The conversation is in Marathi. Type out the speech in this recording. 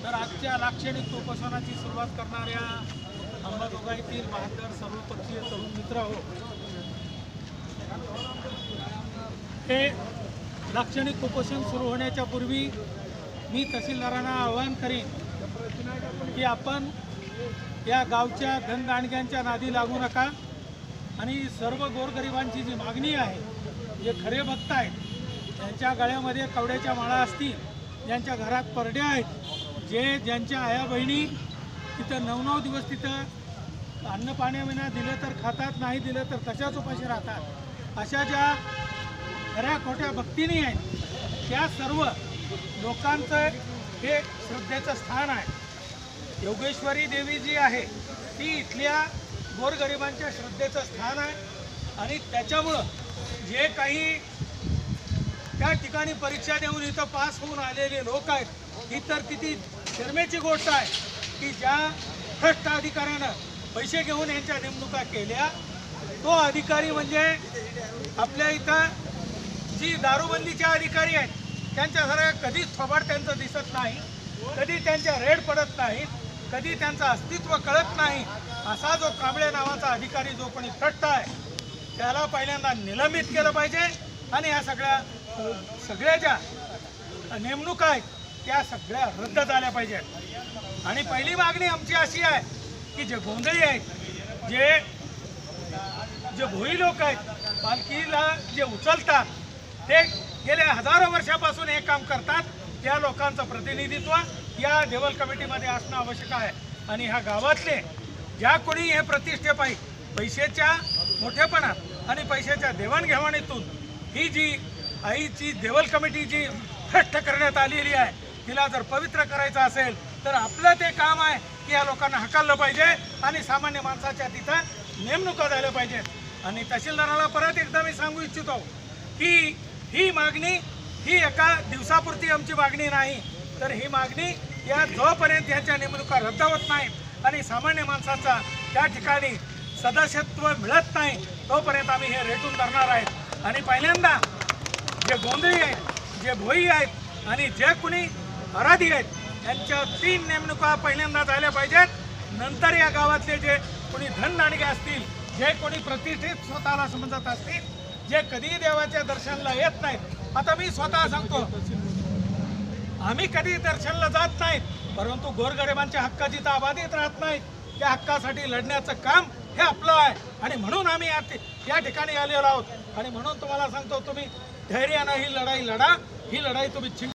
तर आजच्या लाक्षणिक उपोषणाची सुरुवात करणाऱ्या अंबाजोगाईतील बहादर सर्वपक्षीय तरुण मित्र हो, हे लाक्षणिक उपोषण सुरू होण्याच्या पूर्वी मी तहसीलदारांना आवाहन करीन की आपण या गावच्या धनदांडग्यांच्या नादी लागू नका आणि सर्व गोरगरिबांची जी मागणी आहे, जे खरे भक्त आहेत त्यांच्या गळ्यामध्ये कवड्याच्या माळा असतील, ज्यांच्या घरात परड्या आहेत, ज्यांच्या आया बहिणी तिथं 9-9 दिवस तिथं अन्न पाण्याविना दिलं तर खातात, नाही दिलं तर तशाच उपाशी राहतात, अशा ज्या खऱ्या खोट्या भक्तिनी आहेत त्या सर्व लोकांचं हे श्रद्धेचं स्थान आहे. योगेश्वरी देवी जी आहे ती इथल्या गोरगरिबांच्या श्रद्धेचं स्थान आहे आणि त्याच्यामुळं जे काही त्या ठिकाणी परीक्षा देऊन इथं पास होऊन आलेले लोक आहेत, ही तर किती शर्मेची गोष्ट आहे की ज्या भ्रष्ट अधिकाऱ्यानं पैसे घेऊन यांच्या नेमणुका केल्या, तो अधिकारी म्हणजे आपल्या इथं जी दारूबंदीचे अधिकारी आहेत त्यांच्यासारखा कधीच थोबाड त्यांचं दिसत नाही, कधी त्यांच्या रेड पडत नाहीत, कधी त्यांचं अस्तित्व कळत नाही. असा जो कांबळे नावाचा अधिकारी जो कोणी भ्रष्ट आहे त्याला पहिल्यांदा निलंबित केलं पाहिजे आणि या सगळ्या ज्या नेमणुका आहेत त्या सगळ्या रद्द झाल्या पाहिजेत. आणि पहिली मागणी आमची अशी आहे की जे गोंधळी आहेत, जे भोई लोक आहेत, पालखीला जे उचलतात, ते गेल्या हजारो वर्षापासून हे काम करतात, त्या लोकांचं प्रतिनिधित्व या देवल कमिटीमध्ये असणं आवश्यक आहे. आणि ह्या गावातले ज्या कोणी हे प्रतिष्ठेपायी पैशाच्या मोठेपणात आणि पैशाच्या देवाणघेवाणीतून ही जी आईची देवल कमिटी जी भ्रष्ट करण्यात आलेली आहे तिला जर पवित्र करायचं असेल तर आपलं ते काम आहे की या लोकांना हकललं पाहिजे आणि सामान्य माणसाच्या तिथं नेमणुका झाल्या पाहिजेत. आणि तहसीलदाराला परत एकदा मी सांगू इच्छितो की ही मागणी ही एका दिवसापुरती आमची मागणी नाही, तर ही मागणी या जोपर्यंत यांच्या नेमणुका रद्द होत नाहीत आणि सामान्य माणसाचा त्या ठिकाणी सदस्यत्व मिळत नाही तोपर्यंत आम्ही हे रेटून धरणार आहेत. आणि पहिल्यांदा जे गोंधळी आहेत, जे भोई आहेत आणि जे कोणी अराधी आहेत यांच्या 3 नेमणुका पहिल्यांदा झाल्या पाहिजेत. नंतर या गावातले जे कोणी धनदांडगे असतील, जे कोणी प्रतिष्ठित स्वतःला समजत असतील, जे कधी देवाच्या दर्शनाला येत नाहीत. आता मी स्वतः सांगतो, आम्ही कधी दर्शनाला जात नाहीत, परंतु गोरगरिबांच्या हक्क जिथं अबाधित राहत नाहीत त्या हक्कासाठी लढण्याचं काम हे आपलं आहे आणि म्हणून आम्ही या ठिकाणी आलेलो आहोत. आणि म्हणून तुम्हाला सांगतो, तुम्ही धैर्यानं ही लढाई लढा, ही लढाई तुम्ही